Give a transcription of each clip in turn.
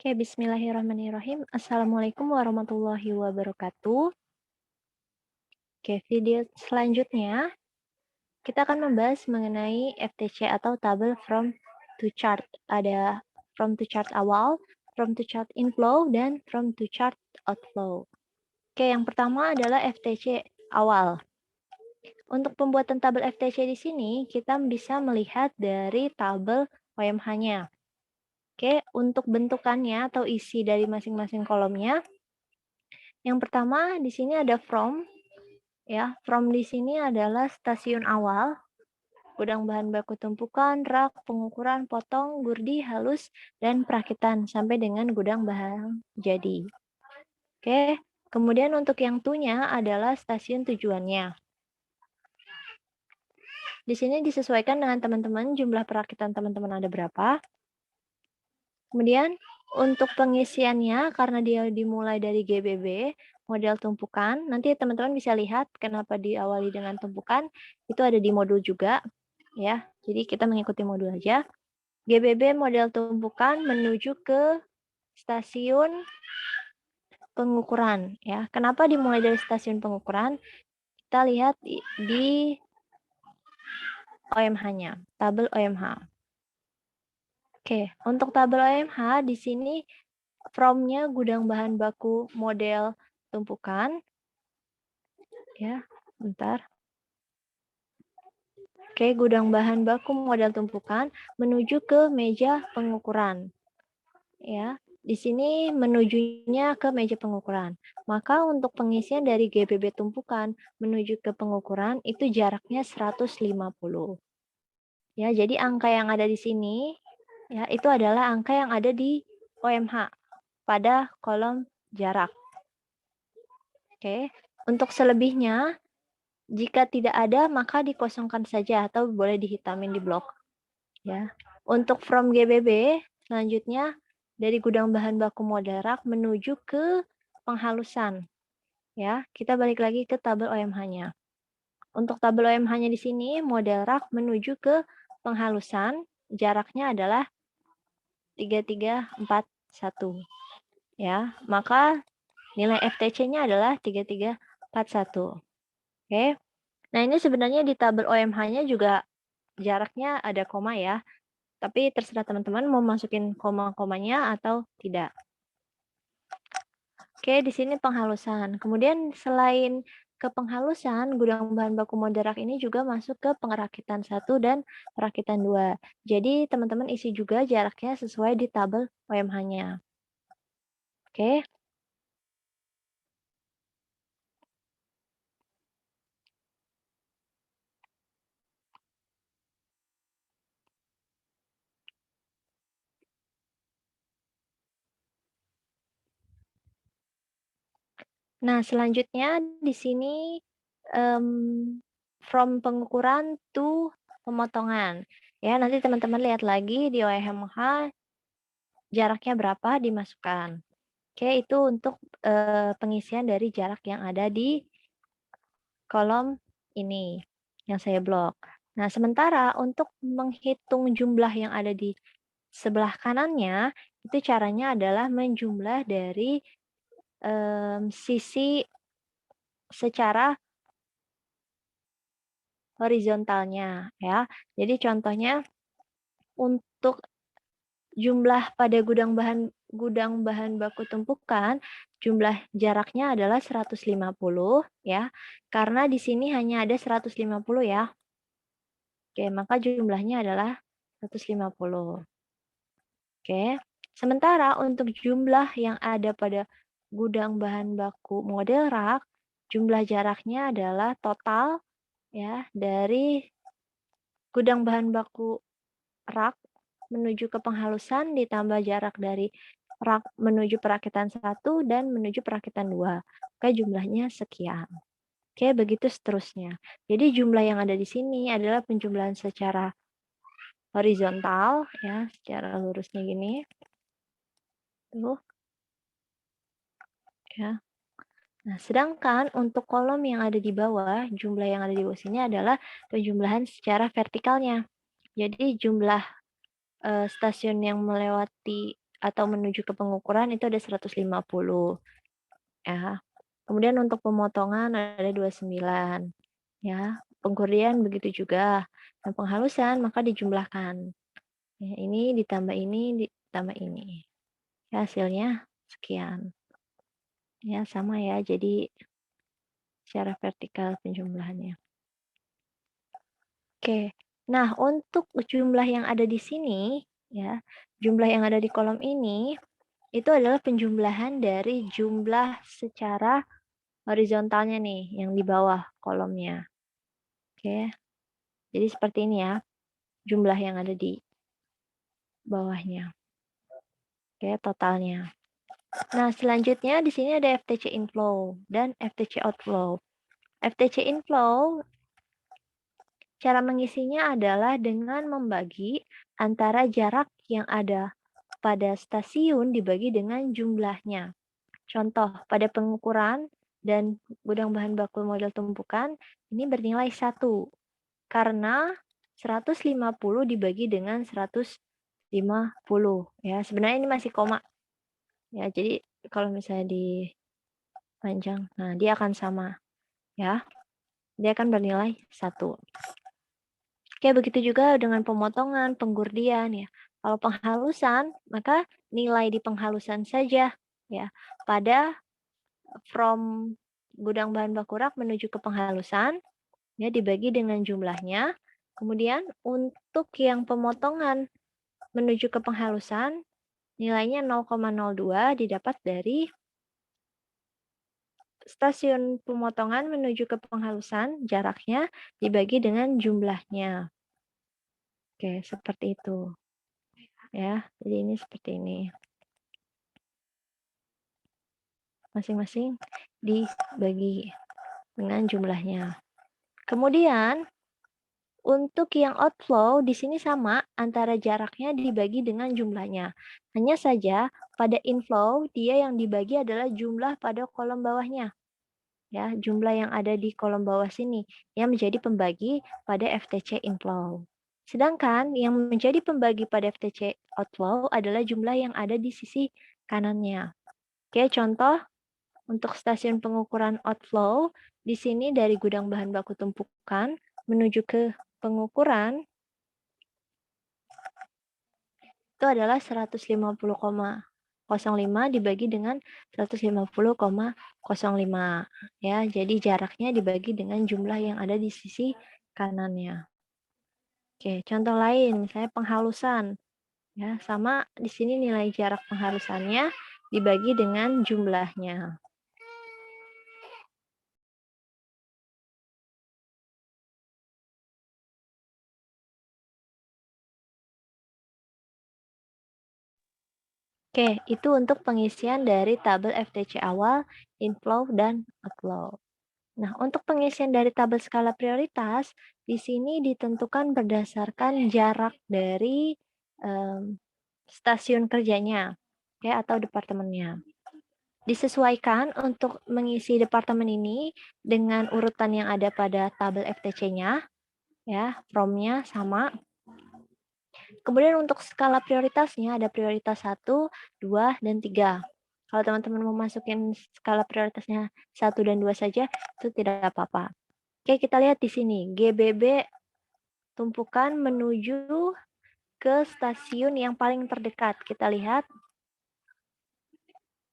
Oke, bismillahirrahmanirrahim. Assalamualaikum warahmatullahi wabarakatuh. Oke, video selanjutnya kita akan membahas mengenai FTC atau Table from to Chart. Ada from to chart awal, from to chart inflow, dan from to chart outflow. Oke, yang pertama adalah FTC awal. Untuk pembuatan tabel FTC di sini, kita bisa melihat dari tabel OMH-nya. Oke, untuk bentukannya atau isi dari masing-masing kolomnya, yang pertama di sini ada from, ya. From di sini adalah stasiun awal, gudang bahan baku tumpukan, rak, pengukuran, potong, gurdi, halus, dan perakitan sampai dengan gudang bahan jadi. Oke, kemudian untuk yang to-nya adalah stasiun tujuannya. Di sini disesuaikan dengan teman-teman, jumlah perakitan teman-teman ada berapa. Kemudian untuk pengisiannya, karena dia dimulai dari GBB, model tumpukan, nanti teman-teman bisa lihat kenapa diawali dengan tumpukan, itu ada di modul juga, ya. Jadi kita mengikuti modul aja. GBB model tumpukan menuju ke stasiun pengukuran, ya. Kenapa dimulai dari stasiun pengukuran? Kita lihat di OMH-nya, tabel OMH. Oke, untuk tabel OMH di sini from-nya gudang bahan baku model tumpukan. Ya, bentar. Oke, gudang bahan baku model tumpukan menuju ke meja pengukuran. Ya, di sini menujunya ke meja pengukuran. Maka untuk pengisian dari GBB tumpukan menuju ke pengukuran itu jaraknya 150. Ya, jadi angka yang ada di sini ya itu adalah angka yang ada di OMH pada kolom jarak. Oke, untuk selebihnya jika tidak ada maka dikosongkan saja atau boleh dihitamin di blok. Ya, untuk from GBB selanjutnya dari gudang bahan baku model rak menuju ke penghalusan. Ya, kita balik lagi ke tabel OMH-nya. Untuk tabel OMH-nya di sini model rak menuju ke penghalusan, jaraknya adalah 3341. Ya, maka nilai FTC-nya adalah 3341. Oke. Nah, ini sebenarnya di tabel OMH-nya juga jaraknya ada koma ya. Tapi terserah teman-teman mau masukin koma-komanya atau tidak. Oke, di sini penghalusan. Kemudian selain ke penghalusan, gudang bahan baku moderak ini juga masuk ke perakitan 1 dan perakitan 2. Jadi teman-teman isi juga jaraknya sesuai di tabel OMH-nya. Oke. Nah, selanjutnya di sini from pengukuran to pemotongan. Ya, nanti teman-teman lihat lagi di OMH jaraknya berapa dimasukkan. Oke, itu untuk pengisian dari jarak yang ada di kolom ini yang saya blok. Nah, sementara untuk menghitung jumlah yang ada di sebelah kanannya, itu caranya adalah menjumlah dari sisi secara horizontalnya ya. Jadi contohnya untuk jumlah pada gudang bahan baku tumpukan, jumlah jaraknya adalah 150 ya. Karena di sini hanya ada 150 ya. Oke, maka jumlahnya adalah 150. Oke. Sementara untuk jumlah yang ada pada gudang bahan baku model rak, jumlah jaraknya adalah total ya dari gudang bahan baku rak menuju ke penghalusan ditambah jarak dari rak menuju perakitan 1 dan menuju perakitan 2. Oke, jumlahnya sekian. Oke, begitu seterusnya. Jadi jumlah yang ada di sini adalah penjumlahan secara horizontal ya, secara lurusnya gini. Tuh. Ya. Nah, sedangkan untuk kolom yang ada di bawah, jumlah yang ada di bawah sini adalah penjumlahan secara vertikalnya. Jadi jumlah stasiun yang melewati atau menuju ke pengukuran itu ada 150 ya. Kemudian untuk pemotongan ada 29 ya. Penggurdian begitu juga. Dan penghalusan maka dijumlahkan. Ya, ini ditambah ini ditambah ini. Ya, hasilnya sekian. Ya, sama ya. Jadi secara vertikal penjumlahannya. Oke. Nah, untuk jumlah yang ada di sini ya, jumlah yang ada di kolom ini itu adalah penjumlahan dari jumlah secara horizontalnya nih yang di bawah kolomnya. Oke. Jadi seperti ini ya, jumlah yang ada di bawahnya. Oke, totalnya. Nah, selanjutnya di sini ada FTC inflow dan FTC outflow. FTC inflow cara mengisinya adalah dengan membagi antara jarak yang ada pada stasiun dibagi dengan jumlahnya. Contoh, pada pengukuran dan gudang bahan baku model tumpukan ini bernilai 1 karena 150 dibagi dengan 150 ya. Sebenarnya ini masih koma. Ya, jadi kalau misalnya dipanjang, nah dia akan sama ya. Dia akan bernilai 1. Oke, begitu juga dengan pemotongan, penggurdian ya. Kalau penghalusan, maka nilai di penghalusan saja ya. Pada from gudang bahan baku rak menuju ke penghalusan ya dibagi dengan jumlahnya. Kemudian untuk yang pemotongan menuju ke penghalusan nilainya 0,02 didapat dari stasiun pemotongan menuju ke penghalusan jaraknya dibagi dengan jumlahnya. Oke, seperti itu. Ya, jadi ini seperti ini. Masing-masing dibagi dengan jumlahnya. Kemudian untuk yang outflow di sini sama antara jaraknya dibagi dengan jumlahnya. Hanya saja pada inflow dia yang dibagi adalah jumlah pada kolom bawahnya. Ya, jumlah yang ada di kolom bawah sini yang menjadi pembagi pada FTC inflow. Sedangkan yang menjadi pembagi pada FTC outflow adalah jumlah yang ada di sisi kanannya. Oke, contoh untuk stasiun pengukuran outflow, di sini dari gudang bahan baku tumpukan menuju ke pengukuran itu adalah 150,05 dibagi dengan 150,05 ya. Jadi jaraknya dibagi dengan jumlah yang ada di sisi kanannya. Oke, contoh lain misalnya penghalusan. Ya, sama di sini nilai jarak penghalusannya dibagi dengan jumlahnya. Oke, itu untuk pengisian dari tabel FTC awal, inflow, dan outflow. Nah, untuk pengisian dari tabel skala prioritas, di sini ditentukan berdasarkan jarak dari stasiun kerjanya ya, atau departemennya. Disesuaikan untuk mengisi departemen ini dengan urutan yang ada pada tabel FTC-nya, ya, from-nya sama. Kemudian untuk skala prioritasnya ada prioritas 1, 2, dan 3. Kalau teman-teman mau masukin skala prioritasnya 1 dan 2 saja, itu tidak apa-apa. Oke, kita lihat di sini. GBB tumpukan menuju ke stasiun yang paling terdekat. Kita lihat.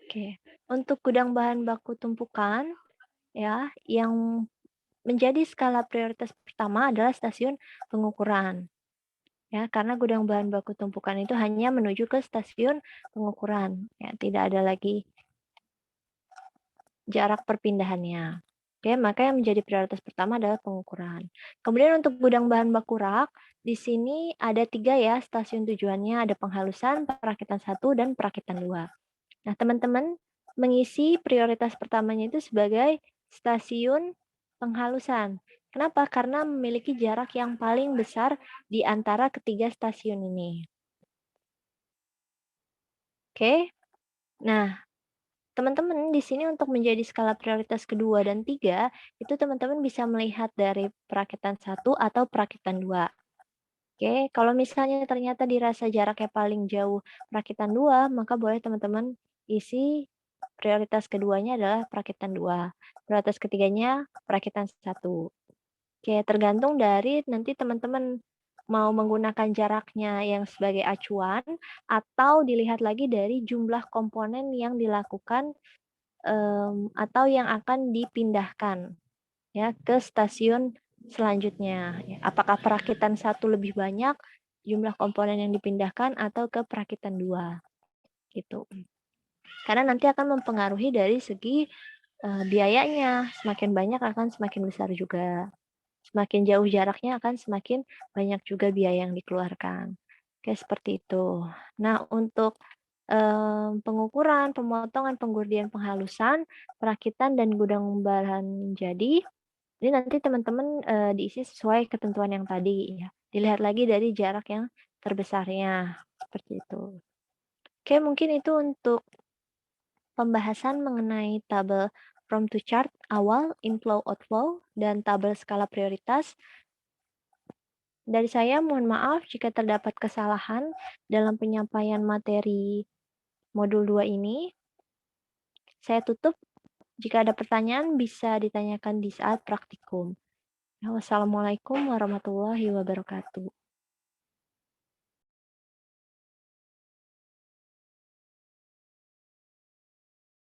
Oke, untuk gudang bahan baku tumpukan, ya, yang menjadi skala prioritas pertama adalah stasiun pengukuran. Ya, karena gudang bahan baku tumpukan itu hanya menuju ke stasiun pengukuran, ya, tidak ada lagi jarak perpindahannya. Oke, maka yang menjadi prioritas pertama adalah pengukuran. Kemudian untuk gudang bahan baku rak, di sini ada 3 ya stasiun tujuannya, ada penghalusan, perakitan 1, dan perakitan 2. Nah, teman-teman mengisi prioritas pertamanya itu sebagai stasiun penghalusan. Kenapa? Karena memiliki jarak yang paling besar di antara ketiga stasiun ini. Oke. Nah, teman-teman di sini untuk menjadi skala prioritas kedua dan 3, itu teman-teman bisa melihat dari perakitan 1 atau perakitan 2. Oke, kalau misalnya ternyata dirasa jaraknya paling jauh perakitan 2, maka boleh teman-teman isi prioritas keduanya adalah perakitan 2, prioritas ketiganya perakitan 1. Oke, tergantung dari nanti teman-teman mau menggunakan jaraknya yang sebagai acuan atau dilihat lagi dari jumlah komponen yang dilakukan, atau yang akan dipindahkan ya ke stasiun selanjutnya. Ya, apakah perakitan 1 lebih banyak jumlah komponen yang dipindahkan atau ke perakitan 2 gitu. Karena nanti akan mempengaruhi dari segi biayanya, semakin banyak akan semakin besar juga. Semakin jauh jaraknya akan semakin banyak juga biaya yang dikeluarkan. Oke, seperti itu. Nah, untuk pengukuran, pemotongan, penggurdian, penghalusan, perakitan, dan gudang bahan jadi, ini nanti teman-teman diisi sesuai ketentuan yang tadi ya. Dilihat lagi dari jarak yang terbesarnya, seperti itu. Oke, mungkin itu untuk pembahasan mengenai tabel from to chart awal, inflow, outflow, dan tabel skala prioritas. Dari saya mohon maaf jika terdapat kesalahan dalam penyampaian materi modul 2 ini. Saya tutup, jika ada pertanyaan bisa ditanyakan di saat praktikum. Wassalamualaikum warahmatullahi wabarakatuh.